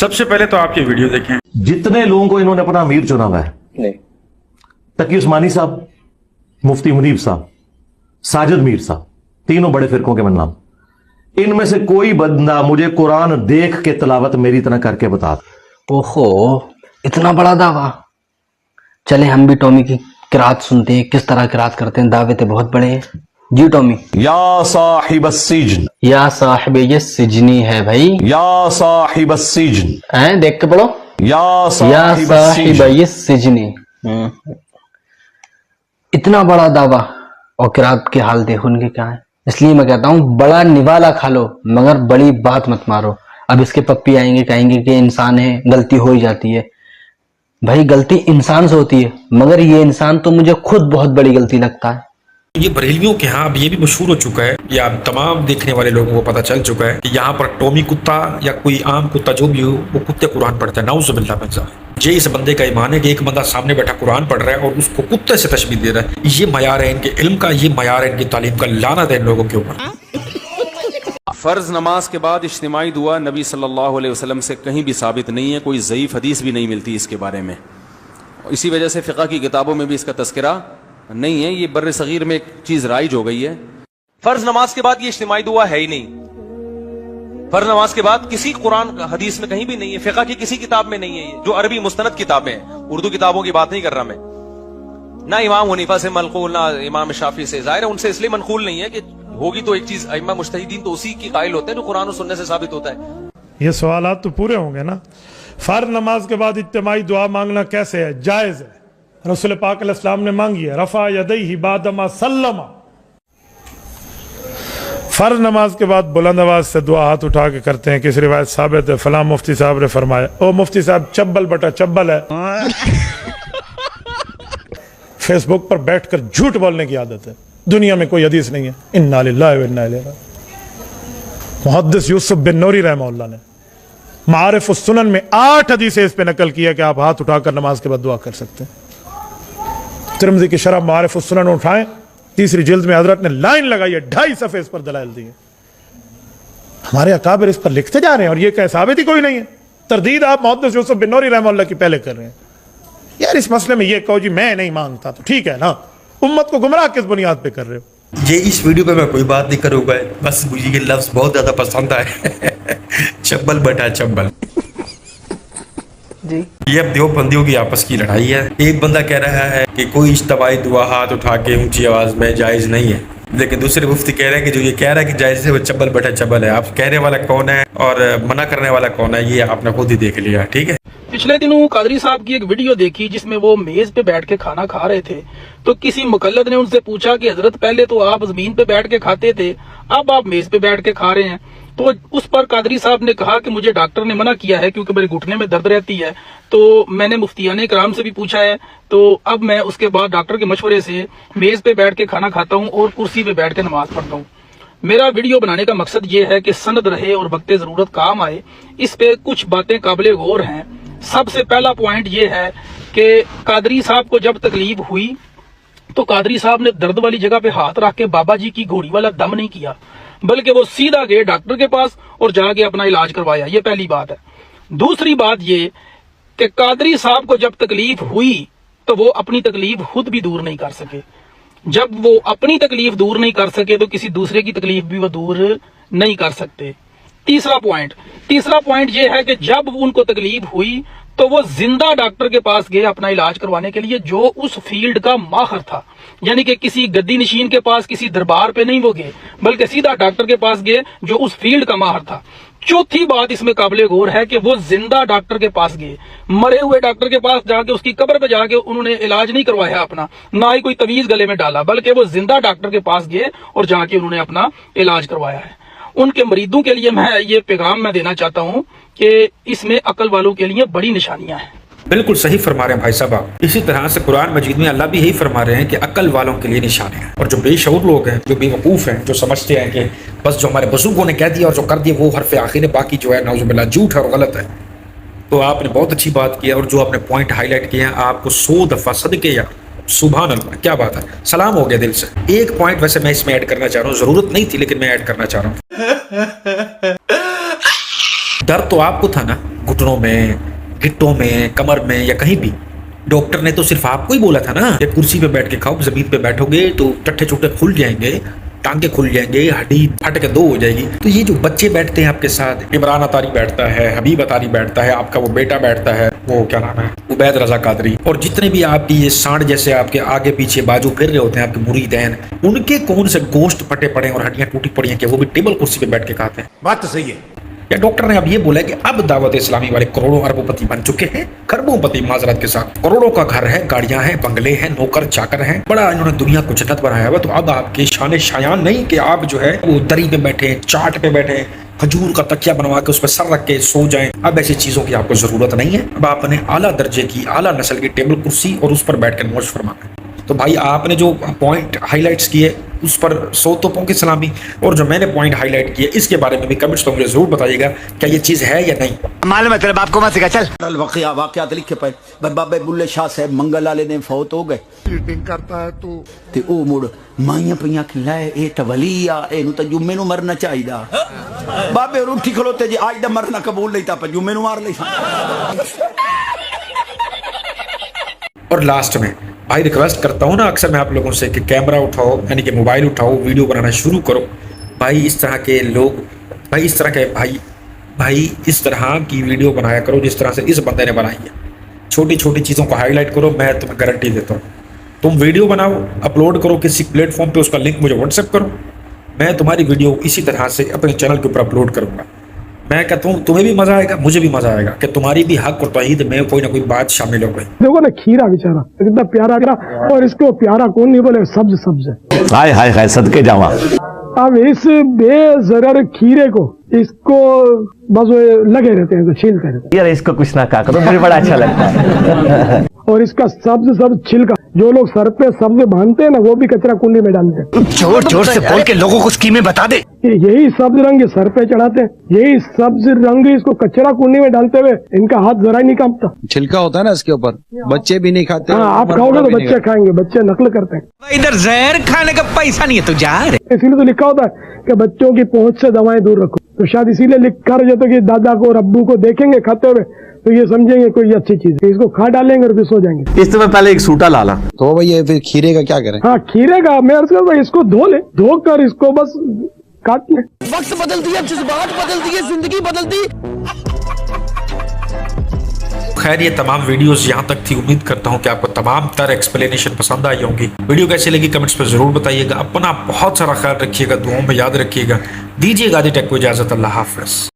सबसे पहले तो आप ये वीडियो देखें। जितने लोगों को इन्होंने अपना अमीर चुना हुआ है, नहीं, तकी उस्मानी साहब, मुफ्ती मुनीब साहब, साजिद मीर साहब, तीनों बड़े फिरकों के नाम, इनमें से कोई बंदा मुझे कुरान देख के तिलावत मेरी तरह करके बता दे। ओहो, इतना बड़ा दावा। चले हम भी टॉमी की किरात सुनते हैं, किस तरह किरात करते हैं। दावे तो बहुत बड़े हैं जी। टॉमी, या साहिब अस्सिजन, या साहिब ये सिजनी है भाई। या साहिब अस्सिजन, हैं, देख के पढ़ो। या या साहिब साहिब अस्सिजन। ये सिजनी। इतना बड़ा दावा और किरात के हाल देखो उनके क्या है। इसलिए मैं कहता हूँ बड़ा निवाला खा लो मगर बड़ी बात मत मारो। अब इसके पप्पी आएंगे, कहेंगे कि इंसान है, गलती हो ही जाती है। भाई गलती इंसान से होती है, मगर ये इंसान तो मुझे खुद बहुत बड़ी गलती लगता है। ये बरेलियों के यहाँ अब ये भी मशहूर हो चुका है, या तमाम देखने वाले लोगों को पता चल चुका है कि यहाँ पर टॉमी कुत्ता या कोई आम कुत्ता जो भी हो वो कुत्ते कुरान पढ़ता है। नाउज़ुबिल्लाह मिन ज़ालिक। ये इस बंदे का ईमान है कि एक बंदा सामने बैठा कुरान पढ़ रहा है और उसको कुत्ते से तशबीह दे रहा है। ये मयार है इनके इल्म का, ये मयार है इनकी तालीम का। लानत है इन लोगों के ऊपर। फ़र्ज़ नमाज के बाद इज्तिमाई दुआ नबी सल्लल्लाहु अलैहि वसल्लम से कहीं भी साबित नहीं है, कोई ज़ईफ़ हदीस भी नहीं मिलती इसके बारे में। इसी वजह से फ़िक़्ह की किताबों में भी इसका तज़किरा नहीं है। ये बर्र सगीर में एक चीज़ राइज हो गई है। फर्ज नमाज के बाद ये इज्तिमाई दुआ है ही नहीं। फर्ज नमाज के बाद किसी कुरान हदीस में कहीं भी नहीं है, फ़िक़्ह की किसी किताब में नहीं है। ये जो अरबी मुस्तनद किताबें हैं, उर्दू किताबों की बात नहीं कर रहा मैं। ना इमाम हनीफा से मनकूल, ना इमाम शाफी से। ज़ाहिर है उनसे इसलिए मनकूल नहीं है कि होगी तो एक चीज अइम्मा मुज्तहिदीन तो उसी की कायल होते हैं जो कुरान और सुन्नत से साबित होता है। ये सवालात तो पूरे होंगे ना। फर्ज नमाज के बाद इज्तिमाई दुआ मांगना कैसे है? जायज है। रसूल पाक अलैहिस्सलाम ने मांगी है। रफा यदैहि बादमा सल्लमा। फर्ज नमाज के बाद बुलंद आवाज से दुआ हाथ उठा के करते हैं। किस रिवायत साबित है, फलां मुफ्ती साहब ने फरमाया। ओ मुफ्ती साहब चब्बल बटा चब्बल है। फेसबुक पर बैठकर झूठ बोलने की आदत है। दुनिया में कोई हदीस नहीं है। इन्ना लिल्लाहि व इन्ना इलैहि राजिऊन। मुहद्दिस यूसुफ बिन नूरी रहमहुल्लाह ने मारिफ सुनन में 8 हदीसें इस पे नकल किया कि आप हाथ उठाकर नमाज के बाद दुआ कर सकते हैं। तिरमिज़ी की शरह मारिफ सुनन उठाएं, 3री जिल्द में हजरत ने लाइन लगाई है, 2.5 सफ़े इस पर दलाइल दिए। हमारे अकाबिर इस पर लिखते जा रहे हैं और ये कह साबित ही कोई नहीं है। तरदीद आप मुहद्दिस यूसुफ बिन नूरी रहमहुल्लाह की पहले कर रहे हैं। यार इस मसले में ये कहो जी मैं नहीं मांगता तो ठीक है ना, उम्मत को गुमराह किस बुनियाद पे कर रहे हो? ये इस वीडियो पे मैं कोई बात नहीं करूंगा, बस मुझे ये लफ्ज बहुत ज्यादा पसंद आए। चब्बल बटा चब्बल जी। ये अब देवबंदियों की आपस की लड़ाई है। एक बंदा कह रहा है कि कोई इज्तिमाई दुआ हाथ उठा के ऊंची आवाज में जायज नहीं है, लेकिन दूसरे मुफ्ती कह रहे हैं कि जो ये कह रहा है कि जायज है वो चब्बल बटा चब्बल है। आप कहने वाला कौन है और मना करने वाला कौन है ये आपने खुद ही देख लिया। ठीक है। पिछले दिनों कादरी साहब की एक वीडियो देखी जिसमें वो मेज पे बैठ के खाना खा रहे थे। तो किसी मुकल्लद ने उनसे पूछा कि हजरत पहले तो आप जमीन पे बैठ के खाते थे, अब आप मेज पे बैठ के खा रहे हैं। तो उस पर कादरी साहब ने कहा कि मुझे डॉक्टर ने मना किया है क्योंकि मेरे घुटने में दर्द रहती है। तो मैंने मुफ्तियाने इकराम से भी पूछा है, तो अब मैं उसके बाद डॉक्टर के मशवरे से मेज पे बैठ के खाना खाता हूँ और कुर्सी पे बैठ के नमाज पढ़ता हूँ। मेरा वीडियो बनाने का मकसद ये है कि सनद रहे और वक्ते जरूरत काम आए। इस पे कुछ बातें काबिले गौर हैं। सबसे पहला पॉइंट ये है कि कादरी साहब को जब तकलीफ हुई तो कादरी साहब ने दर्द वाली जगह पे हाथ रख के बाबा जी की घोड़ी वाला दम नहीं किया, बल्कि वो सीधा गए डॉक्टर के पास और जाके अपना इलाज करवाया। ये पहली बात है। दूसरी बात ये कि कादरी साहब को जब तकलीफ हुई तो वो अपनी तकलीफ खुद भी दूर नहीं कर सके। जब वो अपनी तकलीफ दूर नहीं कर सके तो किसी दूसरे की तकलीफ भी वो दूर नहीं कर सकते। तीसरा पॉइंट ये है कि जब उनको तकलीफ हुई तो वो जिंदा डॉक्टर के पास गए अपना इलाज करवाने के लिए, जो उस फील्ड का माहिर था। यानी कि किसी गद्दी नशीन के पास, किसी दरबार पे नहीं वो गए, बल्कि सीधा डॉक्टर के पास गए जो उस फील्ड का माहिर था। चौथी बात इसमें काबिले गौर है कि वो जिंदा डॉक्टर के पास गए। मरे हुए डॉक्टर के पास जाके उसकी कब्र पे जाके उन्होंने इलाज नहीं करवाया अपना, ना ही कोई तवीज गले में डाला, बल्कि वो जिंदा डॉक्टर के पास गए और जाके उन्होंने अपना इलाज करवाया है। उनके मरीदों के लिए मैं ये पैगाम मैं देना चाहता हूँ कि इसमें अकल वालों के लिए बड़ी निशानियां हैं। बिल्कुल सही फरमा रहे हैं भाई साहब आप। इसी तरह से कुरान मजीद में अल्लाह भी यही फरमा रहे हैं कि अकल वालों के लिए निशाने हैं, और जो बेशऊर लोग हैं, जो बेवकूफ़ हैं, जो समझते हैं कि बस जो हमारे बुजुर्गों ने कह दिया और जो कर दिया वो हरफ आखिर है, बाकी जो है नाउज़ुबिल्लाह झूठ है और गलत है। तो आपने बहुत अच्छी बात की है, और जो आपने पॉइंट हाईलाइट किए हैं आपको 100 दफ़ा सदके या सुभान अल्लाह, क्या बात है, सलाम हो गया दिल से। एक पॉइंट वैसे मैं इसमें ऐड करना चाह रहा हूँ, जरूरत नहीं थी लेकिन मैं ऐड करना चाह रहा हूँ। डर तो आपको था ना, घुटनों में, गिट्टों में, कमर में या कहीं भी। डॉक्टर ने तो सिर्फ आपको ही बोला था ना कि कुर्सी पे बैठ के खाओ, जमीन पे बैठोगे तो टट्टे चुट्टे खुल जाएंगे, टांगे खुल जाएंगे, हड्डी फट के दो हो जाएगी। तो ये जो बच्चे बैठते हैं आपके साथ, इमरान अतारी बैठता है, हबीब अतारी बैठता है, आपका वो बेटा बैठता है, वो क्या नाम है, उबैद रजा कादरी, और जितने भी आपकी ये सांड जैसे आपके आगे पीछे बाजू फिर रहे होते हैं आपके मुरीदैन, उनके कौन से गोश्त फटे पड़े और हड्डियां टूटी पड़ी हैं कि वो भी टेबल कुर्सी पे बैठ के खाते हैं? बात तो सही है। या डॉक्टर ने अब ये बोला है कि अब दावत इस्लामी वाले करोड़ों अरबोपति बन चुके हैं, खरबोपति माजरत के साथ, करोड़ों का घर है, गाड़ियां हैं, बंगले हैं, नौकर चाकर हैं, बड़ा इन्होंने दुनिया को जन्नत बनाया हुआ। तो अब आपके शान शायान नहीं कि आप जो है वो दरी पे बैठे, चाट पे बैठे, खजूर का तकिया बनवा के उस पर सर रख के सो जाएं। अब ऐसी चीजों की आपको जरूरत नहीं है। अब आपने आला दर्जे की, आला नस्ल की टेबल कुर्सी और उस पर बैठ कर मौज फरमाना है। तो भाई आपने जो पॉइंट हाईलाइट्स किए उस पर 100 तोपों की सलामी, और जो मैंने पॉइंट हाईलाइट किए इसके बारे में भी कमेंट्स तो मुझे जरूर बताइएगा क्या ये चीज है या नहीं। मालूम है तेरे बाप को मत सिखा, चल। वाकयात लिखे पे बाबे बुल्ले शाह साहब मंगल वाले ने फौत हो गए। चीटिंग करता है तू ते ओ मुड़ माइयां पईयां खिलाए ए तवली आ एनु तो जुम्मे नु मरना चाहिदा। बाबे रूठी खलोते जी आज दा मरना कबूल नहीं था, जुम्मे नु मार ले। और लास्ट में भाई रिक्वेस्ट करता हूँ ना अक्सर मैं आप लोगों से कि कैमरा उठाओ, यानी कि मोबाइल उठाओ, वीडियो बनाना शुरू करो। भाई इस तरह के लोग, भाई इस तरह के भाई इस तरह की वीडियो बनाया करो जिस तरह से इस बंदे ने बनाई है। छोटी छोटी चीज़ों को हाईलाइट करो, मैं तुम्हें गारंटी देता हूँ। तुम वीडियो बनाओ, अपलोड करो किसी प्लेटफॉर्म पे, उसका लिंक मुझे व्हाट्सएप करो, मैं तुम्हारी वीडियो इसी तरह से अपने चैनल के ऊपर अपलोड करूँगा। मैं कहता हूँ तुम्हें भी मजा आएगा, मुझे भी मजा आएगा कि तुम्हारी भी हक और तौहीद में कोई ना कोई बात शामिल हो गई। देखो ना खीरा बेचारा कितना प्यारा खीरा, और इसको प्यारा कौन नहीं बोले, सब्ज सब्ज है। हाय हाय हाय सदके जावा। अब इस बेजरर खीरे को इसको बस वो लगे रहते हैं तो छीलते रहते यार इसको कुछ ना कहा करो, मुझे बड़ा अच्छा लगता है। और इसका सब्ज छिलका जो लोग सर पे सब्ज बांधते हैं ना, वो भी कचरा कुंडी में डालते हैं। जोर जोर से बोल के लोगों को स्कीमें बता दे। यही सब्ज रंग सर पे चढ़ाते हैं, यही सब्ज रंग इसको कचरा कुंडी में डालते हुए इनका हाथ जरा ही नहीं कांपता। छिलका होता है ना इसके ऊपर, बच्चे भी नहीं खाते। हाँ, आप खाओगे तो बच्चे खाएंगे, बच्चे नकल करते हैं। इधर जहर खाने का पैसा नहीं है, तू जा रहे। इसीलिए तो लिखा होता है कि बच्चों की पहुंच से दवाएं दूर रखो। तो शायद इसीलिए लिखा रह जाता है कि दादा को और अब्बू को देखेंगे खाते हुए तो ये समझेंगे कोई अच्छी चीज है, इसको खा डालेंगे और फिर सो जाएंगे। इस समय पहले एक सूटा लाला तो भैया फिर खीरे का क्या करें? हाँ खीरे का मैं अर्ज करता हूं, इसको धो ले, धोकर इसको बस काट ले। वक्त बदल दिया, जज्बात बदल दिए, जिंदगी बदल दी। खैर ये तमाम वीडियोस यहाँ तक थी। उम्मीद करता हूँ कि आपको तमाम तर एक्सप्लेनेशन पसंद आई होंगी। वीडियो कैसी लगी कमेंट्स पर जरूर बताइएगा। अपना बहुत सारा ख्याल रखिएगा, दुआओं में याद रखिएगा। दीजिएगा टेक को इजाजत। अल्लाह हाफिज।